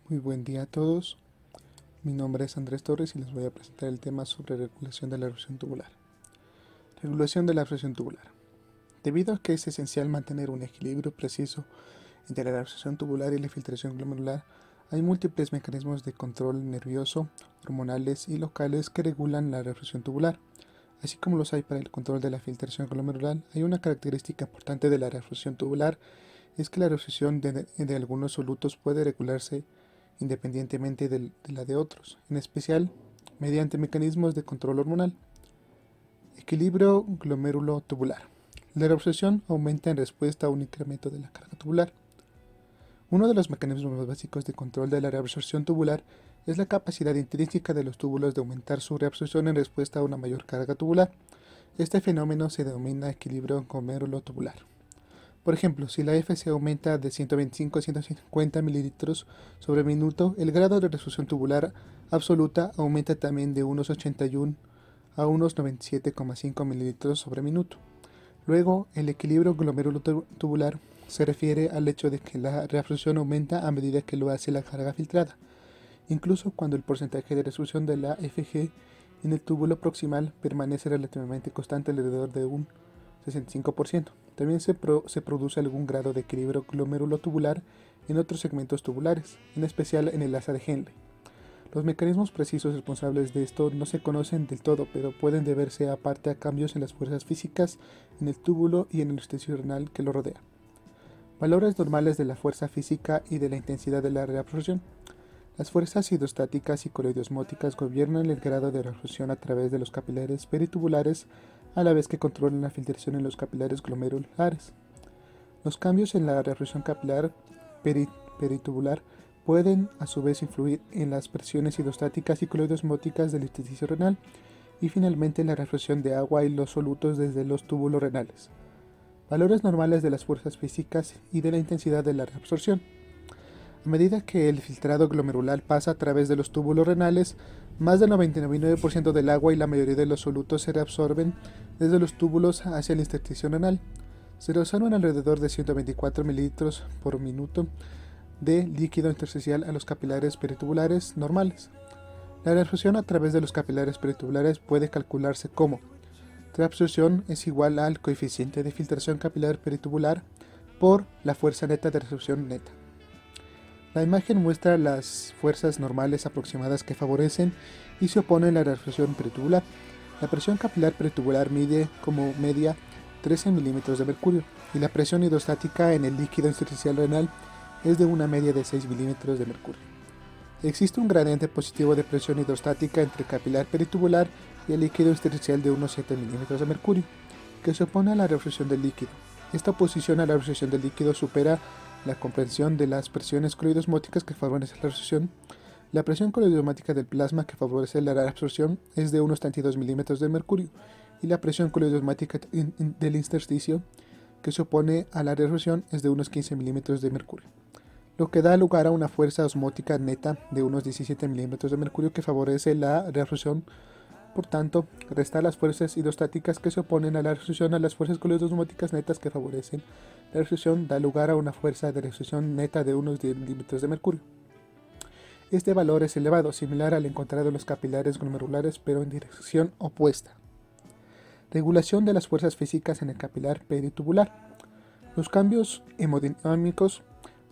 Muy buen día a todos. Mi nombre es Andrés Torres y les voy a presentar el tema sobre regulación de la erosión tubular. Regulación de la erosión tubular. Debido a que es esencial mantener un equilibrio preciso entre la erosión tubular y la filtración glomerular, hay múltiples mecanismos de control nervioso, hormonales y locales que regulan la erosión tubular. Así como los hay para el control de la filtración glomerular, hay una característica importante de la erosión tubular, es que la erosión de algunos solutos puede regularse independientemente de la de otros, en especial mediante mecanismos de control hormonal. Equilibrio glomérulo-tubular. La reabsorción aumenta en respuesta a un incremento de la carga tubular. Uno de los mecanismos más básicos de control de la reabsorción tubular es la capacidad intrínseca de los túbulos de aumentar su reabsorción en respuesta a una mayor carga tubular. Este fenómeno se denomina equilibrio glomérulo-tubular. Por ejemplo, si la FC aumenta de 125 a 150 mililitros sobre minuto, el grado de reabsorción tubular absoluta aumenta también de unos 81 a unos 97,5 mililitros sobre minuto. Luego, el equilibrio glomérulo-tubular se refiere al hecho de que la reabsorción aumenta a medida que lo hace la carga filtrada, incluso cuando el porcentaje de reabsorción de la FG en el túbulo proximal permanece relativamente constante alrededor de un 65%. También se produce algún grado de equilibrio glomérulo-tubular en otros segmentos tubulares, en especial en el asa de Henle. Los mecanismos precisos responsables de esto no se conocen del todo, pero pueden deberse aparte a cambios en las fuerzas físicas en el túbulo y en el intersticio renal que lo rodea. Valores normales de la fuerza física y de la intensidad de la reabsorción. Las fuerzas hidrostáticas y coloidosmóticas gobiernan el grado de reabsorción a través de los capilares peritubulares a la vez que controlan la filtración en los capilares glomerulares. Los cambios en la reabsorción capilar peritubular pueden a su vez influir en las presiones hidrostáticas y coloidosmóticas del intersticio renal y finalmente en la reabsorción de agua y los solutos desde los túbulos renales. Valores normales de las fuerzas físicas y de la intensidad de la reabsorción. A medida que el filtrado glomerular pasa a través de los túbulos renales, más del 99% del agua y la mayoría de los solutos se reabsorben desde los túbulos hacia el intersticio renal. Se reabsorben alrededor de 124 mililitros por minuto de líquido intersticial a los capilares peritubulares normales. La reabsorción a través de los capilares peritubulares puede calcularse como reabsorción es igual al coeficiente de filtración capilar peritubular por la fuerza neta de reabsorción neta. La imagen muestra las fuerzas normales aproximadas que favorecen y se oponen a la reabsorción peritubular. La presión capilar peritubular mide como media 13 milímetros de mercurio y la presión hidrostática en el líquido intersticial renal es de una media de 6 milímetros de mercurio. Existe un gradiente positivo de presión hidrostática entre el capilar peritubular y el líquido intersticial de unos 7 milímetros de mercurio, que se opone a la reabsorción del líquido. Esta oposición a la reabsorción del líquido supera la comprensión de las presiones coloidosmóticas que favorecen la reabsorción. La presión coloidosmática del plasma que favorece la reabsorción es de unos 32 milímetros de mercurio y la presión coloidosmática del intersticio que se opone a la reabsorción es de unos 15 milímetros de mercurio, lo que da lugar a una fuerza osmótica neta de unos 17 milímetros de mercurio que favorece la reabsorción. Por tanto, restar las fuerzas hidrostáticas que se oponen a la reabsorción a las fuerzas coloidosmóticas netas que favorecen la reabsorción da lugar a una fuerza de reabsorción neta de unos 10 milímetros de mercurio. Este valor es elevado, similar al encontrado en los capilares glomerulares, pero en dirección opuesta. Regulación de las fuerzas físicas en el capilar peritubular. Los cambios hemodinámicos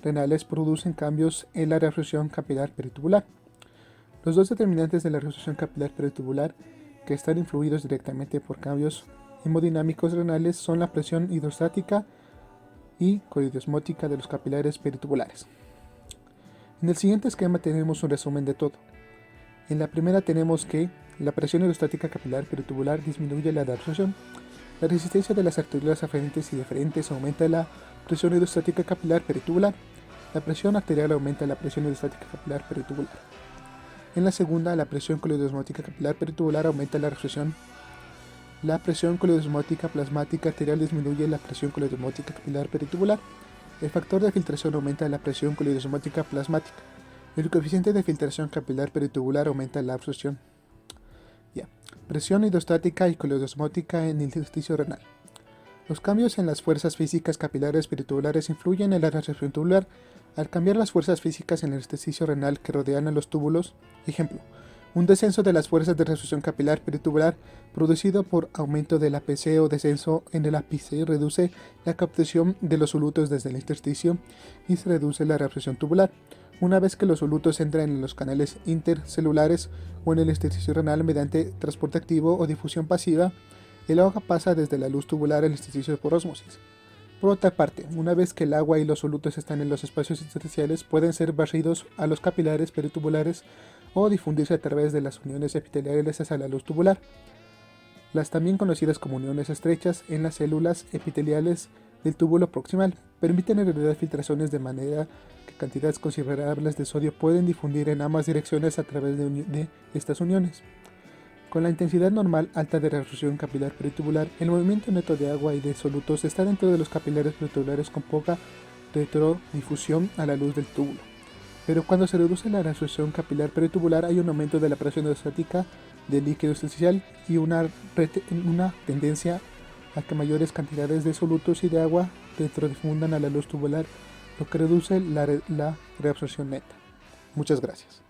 renales producen cambios en la reabsorción capilar peritubular. Los dos determinantes de la reabsorción capilar peritubular que están influidos directamente por cambios hemodinámicos renales son la presión hidrostática y coloidosmótica de los capilares peritubulares. En el siguiente esquema tenemos un resumen de todo. En la primera tenemos que la presión hidrostática capilar peritubular disminuye la reabsorción. La resistencia de las arterias aferentes y deferentes aumenta la presión hidrostática capilar peritubular. La presión arterial aumenta la presión hidrostática capilar peritubular. En la segunda, la presión coloidosmótica capilar peritubular aumenta la reabsorción. La presión coloidosmótica plasmática arterial disminuye la presión coloidosmótica capilar peritubular. El factor de filtración aumenta la presión coloidosmótica plasmática. El coeficiente de filtración capilar peritubular aumenta la absorción. Presión hidrostática y coloidosmótica en el intersticio renal. Los cambios en las fuerzas físicas capilares peritubulares influyen en la reabsorción tubular. Al cambiar las fuerzas físicas en el intersticio renal que rodean a los túbulos, ejemplo, un descenso de las fuerzas de reabsorción capilar peritubular producido por aumento del APC o descenso en el ápice reduce la captación de los solutos desde el intersticio y se reduce la reabsorción tubular. Una vez que los solutos entran en los canales intercelulares o en el intersticio renal mediante transporte activo o difusión pasiva, el agua pasa desde la luz tubular al intersticio por ósmosis. Por otra parte, una vez que el agua y los solutos están en los espacios intersticiales, pueden ser barridos a los capilares peritubulares o difundirse a través de las uniones epiteliales hacia la luz tubular. Las también conocidas como uniones estrechas en las células epiteliales del túbulo proximal permiten realizar filtraciones de manera que cantidades considerables de sodio pueden difundir en ambas direcciones a través de estas uniones. Con la intensidad normal alta de reabsorción capilar peritubular, el movimiento neto de agua y de solutos está dentro de los capilares peritubulares con poca retrodifusión a la luz del túbulo. Pero cuando se reduce la reabsorción capilar peritubular hay un aumento de la presión hidrostática del líquido intersticial y una tendencia a que mayores cantidades de solutos y de agua retrodifundan a la luz tubular, lo que reduce la reabsorción neta. Muchas gracias.